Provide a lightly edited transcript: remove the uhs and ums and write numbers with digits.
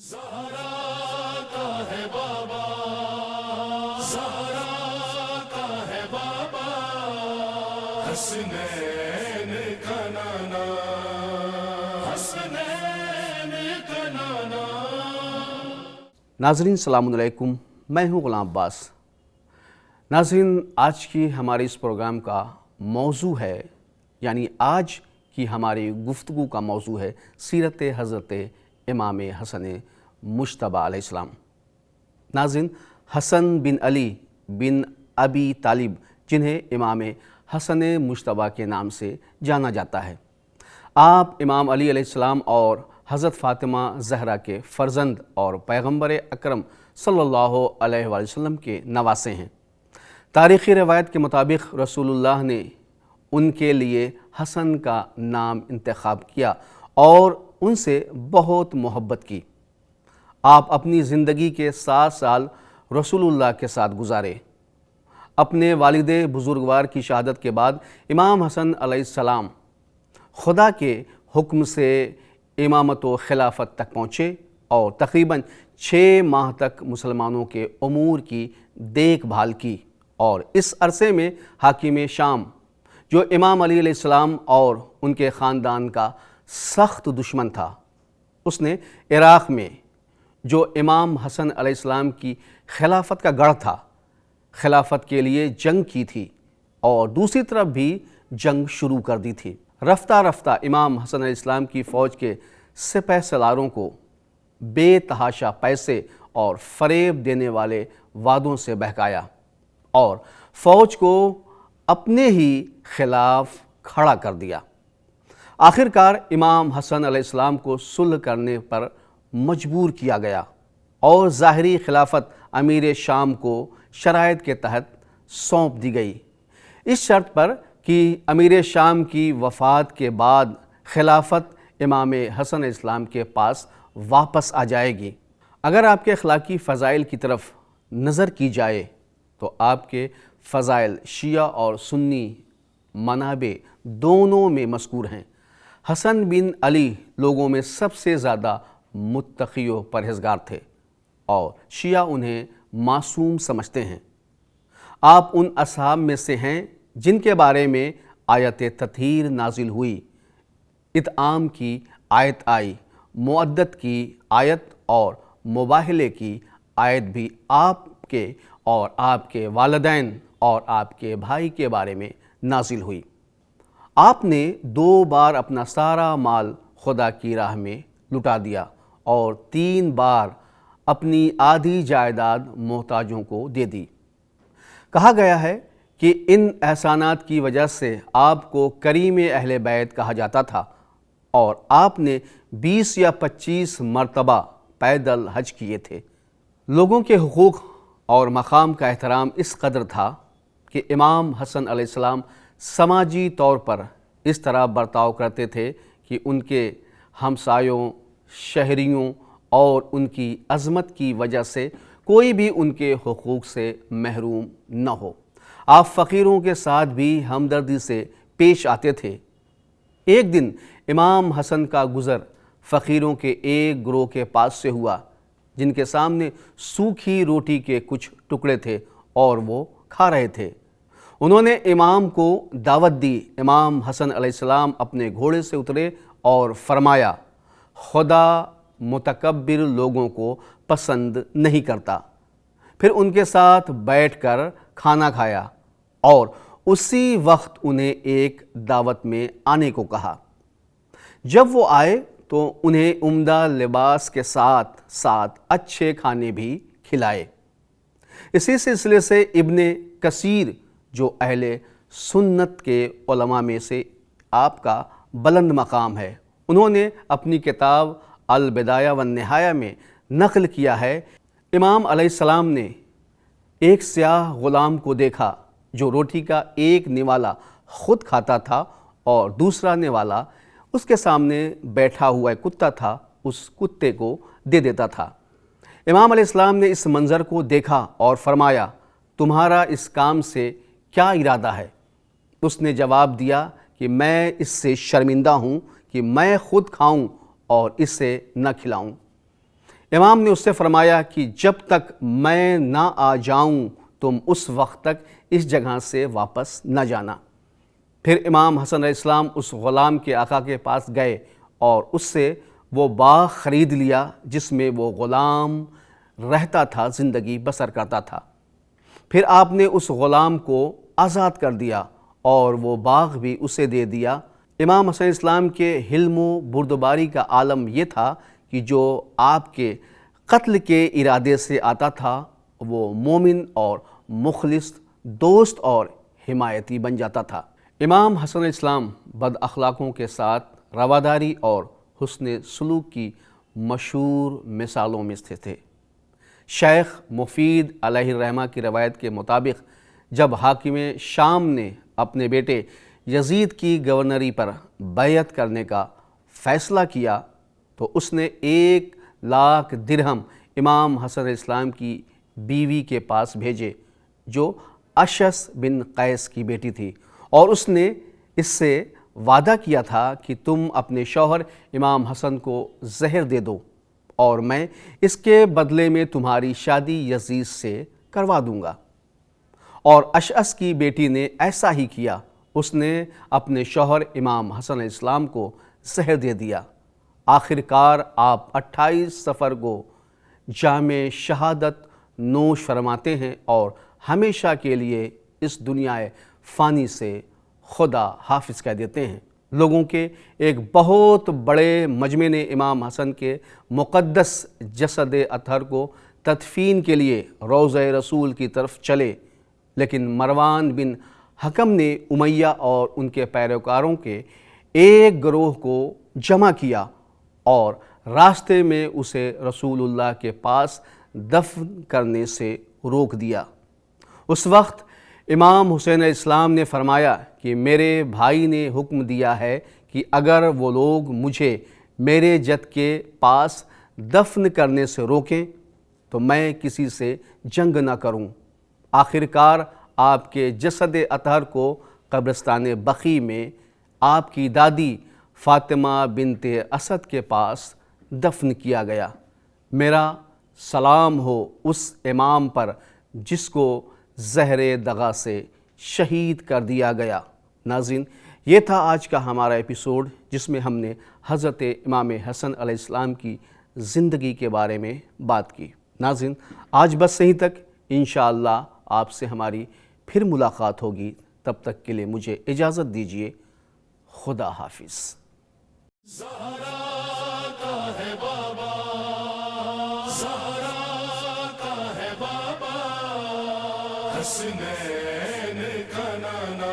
زہرا کا ہے بابا، زہرا کا ہے بابا، حسنین کا نانا، حسنین کا نانا۔ ناظرین السلام علیکم، میں ہوں غلام عباس۔ ناظرین، آج کی ہماری اس پروگرام کا موضوع ہے، یعنی آج کی ہماری گفتگو کا موضوع ہے سیرت حضرت امام حسن مجتبیٰ علیہ السلام۔ ناظرین، حسن بن علی بن ابی طالب، جنہیں امام حسن مجتبیٰ کے نام سے جانا جاتا ہے، آپ امام علی علیہ السلام اور حضرت فاطمہ زہرا کے فرزند اور پیغمبر اکرم صلی اللہ علیہ وآلہ وسلم کے نواسے ہیں۔ تاریخی روایت کے مطابق رسول اللہ نے ان کے لیے حسن کا نام انتخاب کیا اور ان سے بہت محبت کی۔ آپ اپنی زندگی کے 7 سال رسول اللہ کے ساتھ گزارے۔ اپنے والد بزرگوار کی شہادت کے بعد امام حسن علیہ السلام خدا کے حکم سے امامت و خلافت تک پہنچے اور تقریباً 6 ماہ تک مسلمانوں کے امور کی دیکھ بھال کی، اور اس عرصے میں حاکم شام، جو امام علی علیہ السلام اور ان کے خاندان کا سخت دشمن تھا، اس نے عراق میں جو امام حسن علیہ السلام کی خلافت کا گڑھ تھا، خلافت کے لیے جنگ کی تھی اور دوسری طرف بھی جنگ شروع کر دی تھی۔ رفتہ رفتہ امام حسن علیہ السلام کی فوج کے سپہ سالاروں کو بے تحاشا پیسے اور فریب دینے والے وعدوں سے بہکایا اور فوج کو اپنے ہی خلاف کھڑا کر دیا۔ آخر کار امام حسن علیہ السلام کو صلح کرنے پر مجبور کیا گیا اور ظاہری خلافت امیر شام کو شرائط کے تحت سونپ دی گئی، اس شرط پر کہ امیر شام کی وفات کے بعد خلافت امام حسن علیہ السلام کے پاس واپس آ جائے گی۔ اگر آپ کے اخلاقی فضائل کی طرف نظر کی جائے تو آپ کے فضائل شیعہ اور سنی منابع دونوں میں مذکور ہیں۔ حسن بن علی لوگوں میں سب سے زیادہ متقی و پرہیزگار تھے اور شیعہ انہیں معصوم سمجھتے ہیں۔ آپ ان اصحاب میں سے ہیں جن کے بارے میں آیت تطہیر نازل ہوئی، اطعام کی آیت آئی، مودت کی آیت اور مباہلے کی آیت بھی آپ کے اور آپ کے والدین اور آپ کے بھائی کے بارے میں نازل ہوئی۔ آپ نے 2 بار اپنا سارا مال خدا کی راہ میں لٹا دیا اور 3 بار اپنی آدھی جائیداد محتاجوں کو دے دی۔ کہا گیا ہے کہ ان احسانات کی وجہ سے آپ کو کریم اہل بیت کہا جاتا تھا اور آپ نے 20 یا 25 مرتبہ پیدل حج کیے تھے۔ لوگوں کے حقوق اور مقام کا احترام اس قدر تھا کہ امام حسن علیہ السلام سماجی طور پر اس طرح برتاؤ کرتے تھے کہ ان کے ہمسایوں، شہریوں اور ان کی عظمت کی وجہ سے کوئی بھی ان کے حقوق سے محروم نہ ہو۔ آپ فقیروں کے ساتھ بھی ہمدردی سے پیش آتے تھے۔ ایک دن امام حسن کا گزر فقیروں کے ایک گروہ کے پاس سے ہوا جن کے سامنے سوکھی روٹی کے کچھ ٹکڑے تھے اور وہ کھا رہے تھے۔ انہوں نے امام کو دعوت دی۔ امام حسن علیہ السلام اپنے گھوڑے سے اترے اور فرمایا، خدا متکبر لوگوں کو پسند نہیں کرتا۔ پھر ان کے ساتھ بیٹھ کر کھانا کھایا اور اسی وقت انہیں ایک دعوت میں آنے کو کہا۔ جب وہ آئے تو انہیں عمدہ لباس کے ساتھ ساتھ اچھے کھانے بھی کھلائے۔ اسی سلسلے سے ابن کثیر، جو اہل سنت کے علماء میں سے آپ کا بلند مقام ہے، انہوں نے اپنی کتاب البدایہ والنہایہ میں نقل کیا ہے، امام علیہ السلام نے ایک سیاہ غلام کو دیکھا جو روٹی کا ایک نوالا خود کھاتا تھا اور دوسرا نوالا اس کے سامنے بیٹھا ہوا ایک کتا تھا، اس کتے کو دے دیتا تھا۔ امام علیہ السلام نے اس منظر کو دیکھا اور فرمایا، تمہارا اس کام سے کیا ارادہ ہے؟ اس نے جواب دیا کہ میں اس سے شرمندہ ہوں کہ میں خود کھاؤں اور اسے نہ کھلاؤں۔ امام نے اس سے فرمایا کہ جب تک میں نہ آ جاؤں تم اس وقت تک اس جگہ سے واپس نہ جانا۔ پھر امام حسن علیہ السلام اس غلام کے آقا کے پاس گئے اور اس سے وہ باغ خرید لیا جس میں وہ غلام رہتا تھا، زندگی بسر کرتا تھا۔ پھر آپ نے اس غلام کو آزاد کر دیا اور وہ باغ بھی اسے دے دیا۔ امام حسن علیہ السلام کے حلم و بردباری کا عالم یہ تھا کہ جو آپ کے قتل کے ارادے سے آتا تھا وہ مومن اور مخلص دوست اور حمایتی بن جاتا تھا۔ امام حسن علیہ السلام بد اخلاقوں کے ساتھ رواداری اور حسن سلوک کی مشہور مثالوں میں سے تھے۔ شیخ مفید علیہ الرحمہ کی روایت کے مطابق جب حاکم شام نے اپنے بیٹے یزید کی گورنری پر بیعت کرنے کا فیصلہ کیا تو اس نے 1,00,000 درہم امام حسن علیہ السلام کی بیوی کے پاس بھیجے جو اشعث بن قیس کی بیٹی تھی، اور اس نے اس سے وعدہ کیا تھا کہ تم اپنے شوہر امام حسن کو زہر دے دو اور میں اس کے بدلے میں تمہاری شادی یزید سے کروا دوں گا۔ اور اشعث کی بیٹی نے ایسا ہی کیا، اس نے اپنے شوہر امام حسن علیہ السلام کو زہر دے دیا۔ آخر کار آپ 28 صفر کو جام شہادت نوش فرماتے ہیں اور ہمیشہ کے لیے اس دنیا فانی سے خدا حافظ کہہ دیتے ہیں۔ لوگوں کے ایک بہت بڑے مجمع نے امام حسن کے مقدس جسد اطہر کو تدفین کے لیے روضہ رسول کی طرف چلے، لیکن مروان بن حکم نے امیہ اور ان کے پیروکاروں کے ایک گروہ کو جمع کیا اور راستے میں اسے رسول اللہ کے پاس دفن کرنے سے روک دیا۔ اس وقت امام حسین علیہ السلام نے فرمایا کہ میرے بھائی نے حکم دیا ہے کہ اگر وہ لوگ مجھے میرے جد کے پاس دفن کرنے سے روکیں تو میں کسی سے جنگ نہ کروں۔ آخر کار آپ کے جسد اطہر کو قبرستان بقیع میں آپ کی دادی فاطمہ بنت اسد کے پاس دفن کیا گیا۔ میرا سلام ہو اس امام پر جس کو زہر دغا سے شہید کر دیا گیا۔ ناظرین، یہ تھا آج کا ہمارا ایپیسوڈ جس میں ہم نے حضرت امام حسن علیہ السلام کی زندگی کے بارے میں بات کی۔ ناظرین، آج بس یہیں تک، انشاءاللہ آپ سے ہماری پھر ملاقات ہوگی۔ تب تک کے لیے مجھے اجازت دیجیے۔ خدا حافظ۔ زہرا کا ہے بابا، زہرا کا ہے بابا، حسنین کا نانا۔